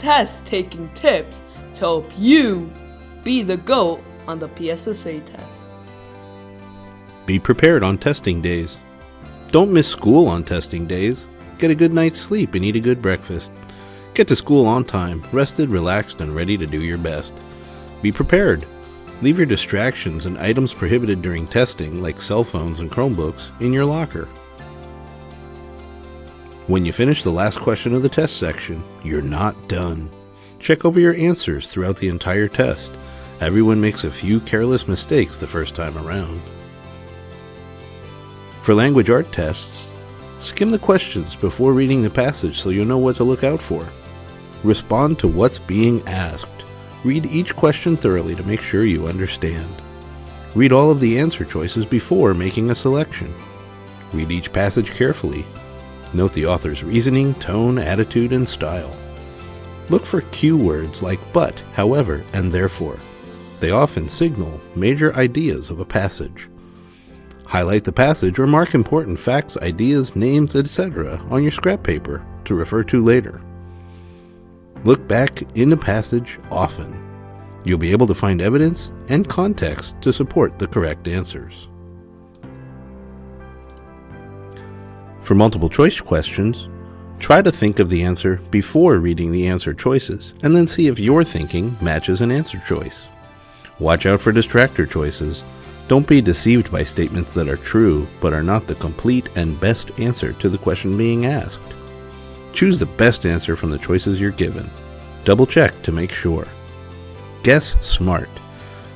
test taking tips to help you be the GOAT on the PSSA test. Be prepared on testing days. Don't miss school on testing days. Get a good night's sleep and eat a good breakfast. Get to school on time, rested, relaxed, and ready to do your best. Be prepared. Leave your distractions and items prohibited during testing, like cell phones and Chromebooks, in your locker. When you finish the last question of the test section, you're not done. Check over your answers throughout the entire test. Everyone makes a few careless mistakes the first time around. For language art tests, skim the questions before reading the passage so you'll know what to look out for. Respond to what's being asked. Read each question thoroughly to make sure you understand. Read all of the answer choices before making a selection. Read each passage carefully. Note the author's reasoning, tone, attitude, and style. Look for cue words like but, however, and therefore. They often signal major ideas of a passage. Highlight the passage or mark important facts, ideas, names, etc. on your scrap paper to refer to later. Look back in the passage often. You'll be able to find evidence and context to support the correct answers. For multiple choice questions, try to think of the answer before reading the answer choices, and then see if your thinking matches an answer choice. Watch out for distractor choices. Don't be deceived by statements that are true but are not the complete and best answer to the question being asked. Choose the best answer from the choices you're given. Double check to make sure. Guess smart.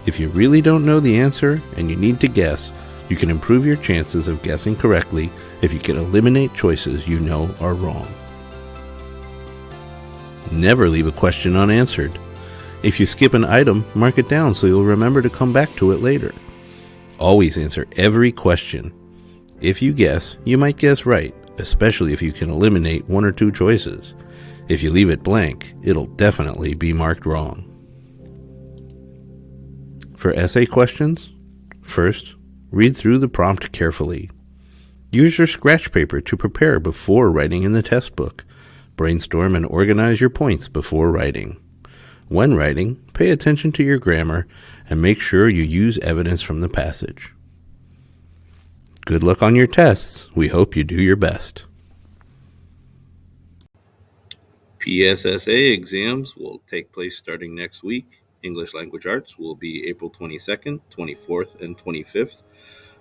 If you really don't know the answer and you need to guess, you can improve your chances of guessing correctly if you can eliminate choices you know are wrong. Never leave a question unanswered. If you skip an item, mark it down so you'll remember to come back to it later. Always answer every question. If you guess, you might guess right, especially if you can eliminate one or two choices. If you leave it blank, it'll definitely be marked wrong. For essay questions, first, read through the prompt carefully. Use your scratch paper to prepare before writing in the test book. Brainstorm and organize your points before writing. When writing, pay attention to your grammar and make sure you use evidence from the passage. Good luck on your tests. We hope you do your best. PSSA exams will take place starting next week. English Language Arts will be April 22nd, 24th, and 25th.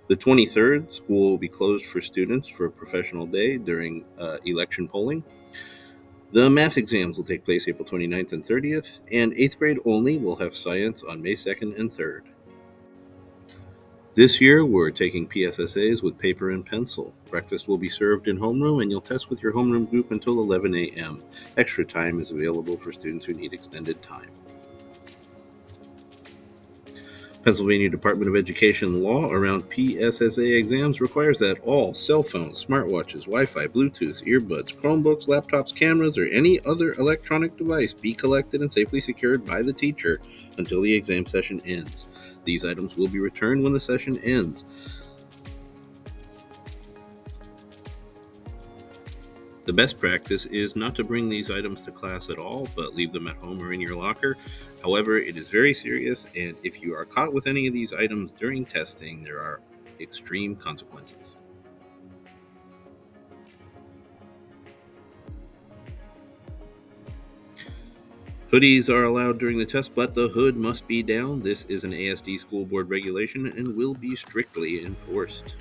The 23rd, school will be closed for students for a professional day during election polling. The math exams will take place April 29th and 30th, and 8th grade only will have science on May 2nd and 3rd. This year, we're taking PSSAs with paper and pencil. Breakfast will be served in homeroom, and you'll test with your homeroom group until 11 a.m. Extra time is available for students who need extended time. Pennsylvania Department of Education law around PSSA exams requires that all cell phones, smartwatches, Wi-Fi, Bluetooth, earbuds, Chromebooks, laptops, cameras, or any other electronic device be collected and safely secured by the teacher until the exam session ends. These items will be returned when the session ends. The best practice is not to bring these items to class at all, but leave them at home or in your locker. However, it is very serious, and if you are caught with any of these items during testing, there are extreme consequences. Hoodies are allowed during the test, but the hood must be down. This is an ASD school board regulation and will be strictly enforced.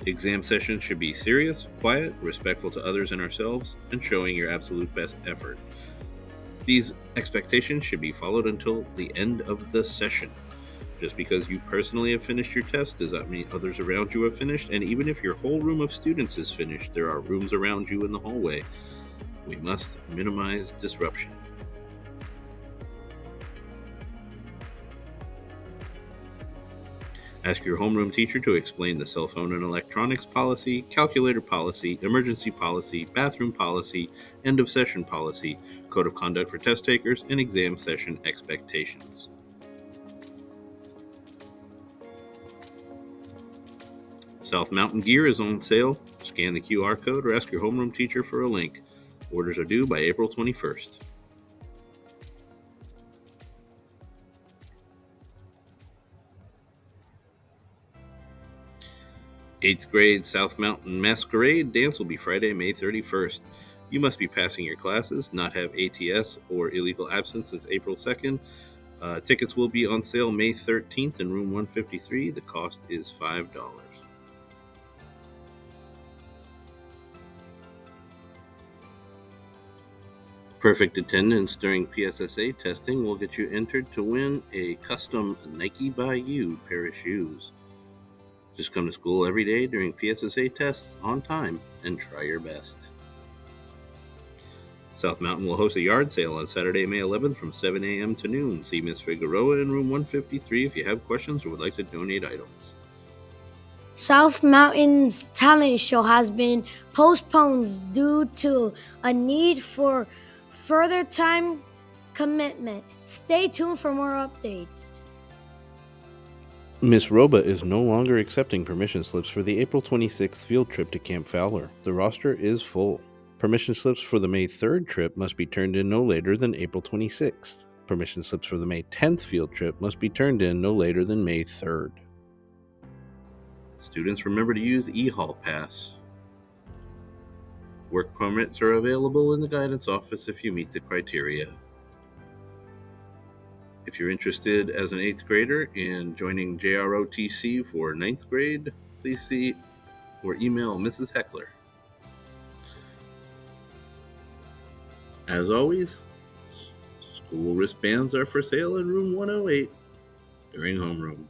Exam sessions should be serious, quiet, respectful to others and ourselves, and showing your absolute best effort. These expectations should be followed until the end of the session. Just because you personally have finished your test does not mean others around you have finished, and even if your whole room of students is finished, there are rooms around you in the hallway. We must minimize disruption. Ask your homeroom teacher to explain the cell phone and electronics policy, calculator policy, emergency policy, bathroom policy, end of session policy, code of conduct for test takers, and exam session expectations. South Mountain gear is on sale. Scan the QR code or ask your homeroom teacher for a link. Orders are due by April 21st. Eighth grade South Mountain Masquerade dance will be Friday, May 31st. You must be passing your classes, not have ATS or illegal absence since April 2nd. Tickets will be on sale May 13th in room 153. The cost is $5. Perfect attendance during PSSA testing will get you entered to win a custom Nike by You pair of shoes. Just come to school every day during PSSA tests on time and try your best. South Mountain will host a yard sale on Saturday, May 11th from 7 a.m. to noon. See Ms. Figueroa in room 153 if you have questions or would like to donate items. South Mountain's talent show has been postponed due to a need for further time commitment. Stay tuned for more updates. Miss Roba is no longer accepting permission slips for the April 26th field trip to Camp Fowler. The roster is full. Permission slips for the May 3rd trip must be turned in no later than April 26th. Permission slips for the May 10th field trip must be turned in no later than May 3rd. Students, remember to use eHall Pass. Work permits are available in the guidance office if you meet the criteria. If you're interested as an 8th grader in joining JROTC for 9th grade, please see or email Mrs. Heckler. As always, school wristbands are for sale in room 108 during homeroom.